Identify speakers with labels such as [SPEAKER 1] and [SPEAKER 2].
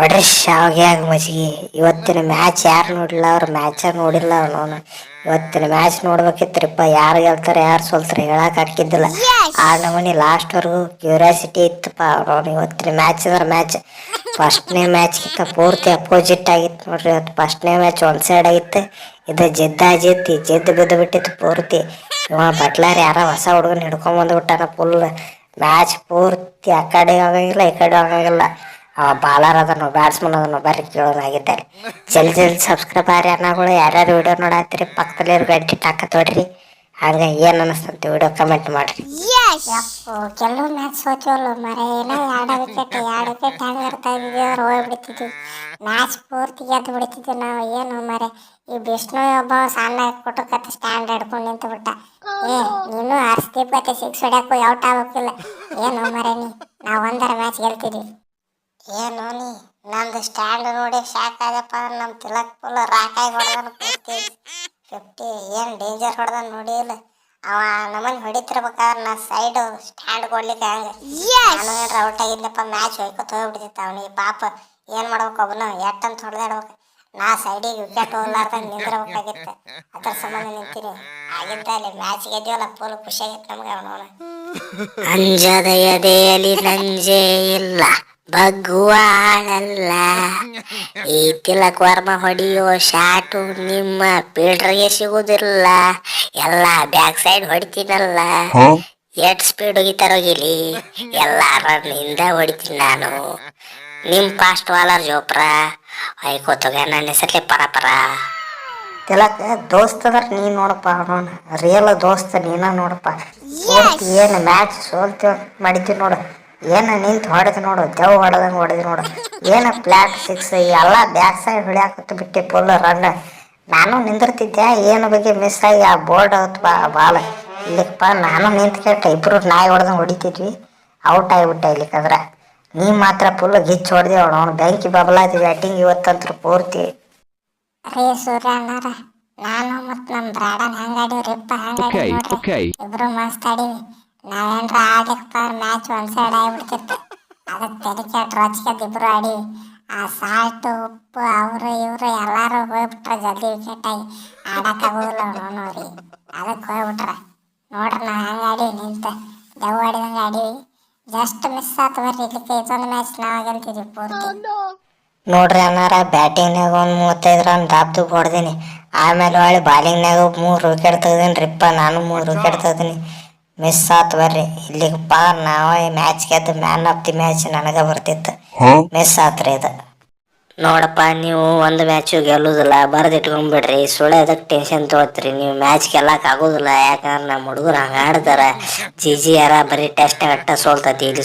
[SPEAKER 1] ಹೊಡ್ರಿ ಶಾವ್ಗ್ಯಾಗ ಮಜ್ಗಿ. ಇವತ್ತಿನ ಮ್ಯಾಚ್ ಯಾರು ನೋಡಿಲ್ಲ, ಅವ್ರು ಮ್ಯಾಚ ನೋಡಿಲ್ಲ. ಅವನು ಇವತ್ತಿನ ಮ್ಯಾಚ್ ನೋಡ್ಬೇಕಿತ್ರಿಪ್ಪ. ಯಾರು ಗೆಲ್ತಾರೆ ಯಾರು ಸೋಲ್ತಾರೆ ಹೇಳಕ್ ಹಾಕಿದ್ದಿಲ್ಲ. ಆ ನಮನಿ ಲಾಸ್ಟ್ವರೆಗೂ ಕ್ಯೂರಿಯಾಸಿಟಿ ಇತ್ತಪ್ಪ. ಅವನು ಇವತ್ತಿನ ಮ್ಯಾಚ್ ಅಂದ್ರೆ ಮ್ಯಾಚ್ ಫಸ್ಟ್ನೇ ಮ್ಯಾಚ್ಗಿಂತ ಪೂರ್ತಿ ಅಪೋಸಿಟ್ ಆಗಿತ್ತು ನೋಡ್ರಿ. ಇವತ್ತು ಫಸ್ಟ್ನೇ ಮ್ಯಾಚ್ ಒಂದ್ ಸೈಡ್ ಆಗಿತ್ತು. ಇದು ಜಿದ್ದು ಬಿದ್ದು ಬಿಟ್ಟಿತ್ತು ಪೂರ್ತಿ. ಇವ ಬಟ್ಲಾರ್ ಯಾರ ಹೊಸ ಹುಡುಗನ ಹಿಡ್ಕೊಂಡ್ ಬಂದ್ಬಿಟ್ಟಾನ. ಫುಲ್ ಮ್ಯಾಚ್ ಪೂರ್ತಿ ಆ ಕಡೆ ಆಗಂಗಿಲ್ಲ ಈ ಕಡೆ ಆಗಂಗಿಲ್ಲ. ಬಾಲರ್ ಅದನ್ನು ಬ್ಯಾಟ್ಸ್ಮನ್ ಅದನ್ನು ಬರ್ರಿ ಕೇಳೋದಾಗಿದ್ದಾರೆ. ಜಲ್ದಿ ಸಬ್ಸ್ಕ್ರೈಬ್ ಆರಿ ಅನ್ನಗಳು. ಯಾರ್ಯಾರು ವಿಡಿಯೋ ನೋಡತ್ತೀರಿ ಪಕ್ಕದಲ್ಲಿ ಗಂಟೆ ಟಾಕತ್ ಹೊಡ್ರಿ. ಹಂಗ ಏನ್ ಅನಿಸ್ತಂತ ವಿಡಿಯೋ ಕಮೆಂಟ್ ಮಾಡ್ರಿ.
[SPEAKER 2] ಕೆಲವು ಮ್ಯಾಚ್ ಸೋತಿವಲ್ಲ ಮರ ಏನೋ 2 ವಿಕೆಟ್ ಹೆಂಗ್ ಇರ್ತಾ ಇದ್ವಿ ಅವ್ರು ಹೋಗ್ಬಿಡ್ತಿದ್ವಿ. ಮ್ಯಾಚ್ ಪೂರ್ತಿ ಗೆದ್ದು ಬಿಡ್ತಿದ್ವಿ ನಾವು. ಏನು ಮರೆ ಈ ವಿಷ್ಣು ಒಬ್ಬ ಸಣ್ಣ ಕುಟುಕತ್ತ ಸ್ಟ್ಯಾಂಡ್ ಹಿಡ್ಕೊಂಡು ನಿಂತು ಬಿಟ್ಟ. ನೀನು ಹರ್ಸ್ದೀಪ್ ಗತೆ 6 ಹೊಡ್ಯಾಕು ಔಟ್ ಆಗ್ಬೇಕಿಲ್ಲ. ಏನು ಮರೆ ನಾವು 1 ಮ್ಯಾಚ್ ಗೆಲ್ತಿದ್ವಿ. ಏನು ನಂದು ಸ್ಟ್ಯಾಂಡ್ ನೋಡಿ ಶಾಕ್ ಆದಪ್ಪ. ನಮ್ಮ ತಿಲಕ್ ಫುಲ್ ರಾಕಾಗಿ ಹೊಡೆದನು ಪೂರ್ತಿ 50. ಏನು ಡೇಂಜರ್ ಹೊಡೆದ ನೋಡಿ ಇಲ್ಲ. ಅವ ನಮ್ಮನ್ನು ಹೊಡಿತಿರ್ಬೇಕಾದ್ರೆ ನಾ ಸೈಡು ಸ್ಟ್ಯಾಂಡ್ ಕೊಡ್ಲಿಕ್ಕೆ ಹಂಗೆ ನಾನು ಏನ್ರ ಔಟ್ ಆಗಿದ್ದಪ್ಪ. ಮ್ಯಾಚ್ ಹೋಯ್ಕೊತ ಹೋಗ್ಬಿಡ್ತಿತ್ತು ಅವನಿಗೆ. ಪಾಪ ಏನು ಮಾಡ್ಬೇಕು ಒಬ್ಬನು ಎಟ್ಟಂತ ಹೊಡೆದಾಡ್ಬೇಕು. ನಾ ಸೈಡಿಗೆ ವಿಕೆಟ್ ಹೋಗ್ಲಾರ್ದಂಗೆ ನಿಂದಿರ್ಬೇಕಾಗಿತ್ತು. ಅದ್ರ ಸಂಬಂಧ ನಿಂತೀನಿ. ಆಗಿದ್ದ ಅಲ್ಲಿ ಮ್ಯಾಚ್ ಗೆದ್ದೀವಲ್ಲ ಫುಲ್ ಖುಷಿಯಾಗಿತ್ತು ನಮ್ಗೆ. ಅವನವನು
[SPEAKER 1] ಅಂಜದ ಎದೆಯಲ್ಲಿ ನಂಜೇ ಇಲ್ಲ, ಬಗ್ಗುವಾಳಲ್ಲ. ಈ ತಿಲಕ್ ವರ್ಮ ಹೊಡೆಯೋ ಶಾಟು ನಿಮ್ಮ ಫೀಲ್ಡರ್ಗೆ ಸಿಗುದಿಲ್ಲ. ಎಲ್ಲ ಬ್ಯಾಕ್ ಸೈಡ್ ಹೊಡಿತೀನಲ್ಲ. ಎಟ್ ಸ್ಪೀಡ್ ಹೋಗಿತಾರ ಹೋಗಿಲಿ, ಎಲ್ಲ ರನ್ನಿಂದ ಹೊಡಿತೀನಿ ನಾನು. ನಿಮ್ ಫಾಸ್ಟ್ ಬಾಲರ್ ಜೋಪ್ರಾ ಹೊಯ್ಕೋತೋಗ. ನನ್ನ ಹೆಸರ್ಲೆ ಪರ ತಿಲಕ್ ದೋಸ್ತ ಅದ್ರ ನೀ ನೋಡಪ್ಪ. ಅವನು ರಿಯಲ್ ದೋಸ್ತ ನೀನ ನೋಡಪ್ಪ. ಏನು ಮ್ಯಾಚ್ ಸೋಲ್ತೀವಿ ಮಾಡಿದ್ವಿ ನೋಡು. ಏನು ನಿಂತು ಹೊಡೆದು ನೋಡು, ದೇವ್ ಹೊಡೆದಂಗೆ ಹೊಡೆದು ನೋಡು. ಏನು ಫ್ಲಾಟ್ 6 ಎಲ್ಲ ಬ್ಯಾಕ್ ಸೈಡ್ ಹೊಡ್ಯಾಕತ್ತು ಬಿಟ್ಟು ಫುಲ್ ರನ್. ನಾನು ನಿಂದಿರ್ತಿದ್ದೆ, ಏನು ಬಗ್ಗೆ ಮಿಸ್ ಆಗಿ ಆ ಬೋರ್ಡ್ ಅಥವಾ ಬಾಲ್ ಇಲ್ಲಿಪ್ಪ. ನಾನು ನಿಂತ್ಕೆಟ್ಟ ಇಬ್ರು ನಾಯಿ ಹೊಡೆದಂಗೆ ಹೊಡಿತಿದ್ವಿ. ಔಟ್ ಆಗಿಬಿಟ್ಟೆ ಇಲ್ಲಿಕಂದ್ರೆ. ನೀ ಮಾತ್ರ ಫುಲ್ ಗಿಚ್ಚು ಹೊಡೆದೆ. ಅವನು ಬೆಂಕಿ ಬಬಲಾತಿ ಬ್ಯಾಟಿಂಗ್ ಇವತ್ತಂತ್ರ ಪೂರ್ತಿ.
[SPEAKER 2] ರೇ ಸೂರ್ಯ ಅಣ್ಣಾರ, ನಾನು ಮತ್ತು ನಮ್ಮ ಬ್ರಾಡನ್ ಹೆಂಗಾಡಿವ್ರಿಪ್ಪ. ಹೆಂಗಾಡಿ ಇಬ್ರು ಮಸ್ತ್ ಆಡೀವಿ. ನಾವೇನ್ರ ಆಡ್ಲಿಕ್ಕಪ್ಪ ಮ್ಯಾಚ್ ಒಂದ್ ಸೈಡ್ ಆಗಿಬಿಡ್ತಿತ್ತು. ಅದಕ್ಕೆ ತೆರಿಕೆಟ್ ರೊಚ್ಕೆದ್ದು ಇಬ್ರು ಆಡೀವಿ. ಆ ಸಾಲ್ಟು ಉಪ್ಪು ಅವರು ಇವರು ಎಲ್ಲರೂ ಹೋಗ್ಬಿಟ್ರೆ ಜಲ್ದಿ ವಿಕೆಟ್ ಆಗಿ ಆಡಕ್ಕಾಗೋದಿಲ್ಲ ನೋಡ್ರಿ. ಅದಕ್ಕೆ ಹೋಗ್ಬಿಟ್ರ ನೋಡ್ರಿ. ನಾವು ಹೆಂಗೆ ಆಡೀವಿ ನಿಂತ ದೆವ್ ಆಡಿದಂಗೆ ಆಡೀವಿ. ಜಸ್ಟ್ ಮಿಸ್ ಆತು ಬರ್ರಿ. ಇಲ್ಲಿಕ್ಕೆ ಇದೊಂದು ಮ್ಯಾಚ್ ನಾವು ಗೆಲ್ತಿದ್ವಿ ಪೂರ್ತಿ.
[SPEAKER 1] ನೋಡ್ರಿ ಅನ್ನಾರ, ಬ್ಯಾಟಿಂಗ್ನಾಗ ಒಂದು 35 ರನ್ ದಾಬ್ದು ಹೊಡೆದೀನಿ. ಆಮೇಲೆ ಹೊಳ್ಳಿ ಬಾಲಿಂಗ್ನಾಗ 3 ವಿಕೆಟ್ ತೆಗ್ದೀನಿರಿಪ್ಪ. ನಾನು 3 ವಿಕೆಟ್ ತೆಗ್ದೀನಿ. ಮಿಸ್ ಆತು ಬರ್ರಿ. ಇಲ್ಲಿಗಪ್ಪ ನಾವು ಈ ಮ್ಯಾಚ್ ಗೆದ್ದು ಮ್ಯಾನ್ ಆಫ್ ದಿ ಮ್ಯಾಚ್ ನನಗೆ ಬರ್ತಿತ್ತು. ಮಿಸ್ ಆತ್ರಿ ಇದು. ನೋಡಪ್ಪ, ನೀವು ಒಂದು ಮ್ಯಾಚು ಗೆಲ್ಲುದಿಲ್ಲ, ಬರ್ದಿಟ್ಕೊಂಡ್ಬಿಡ್ರಿ. ಸುಳ್ಳು ಅದಕ್ಕೆ ಟೆನ್ಷನ್ ತೊಗೊಳ್ತೀರಿ. ನೀವು ಮ್ಯಾಚ್ ಗೆಲ್ಲಕ್ಕೆ ಆಗೋದಿಲ್ಲ. ಯಾಕಂದ್ರೆ ನಮ್ಮ ಹುಡುಗರು ಹಂಗೆ ಆಡ್ತಾರೆ. ಜಿ ಯಾರ ಬರೀ ಟೆಸ್ಟ್ ಅಟ್ಟ ಸೋಲ್ತತಿ. ಇಲ್ಲಿ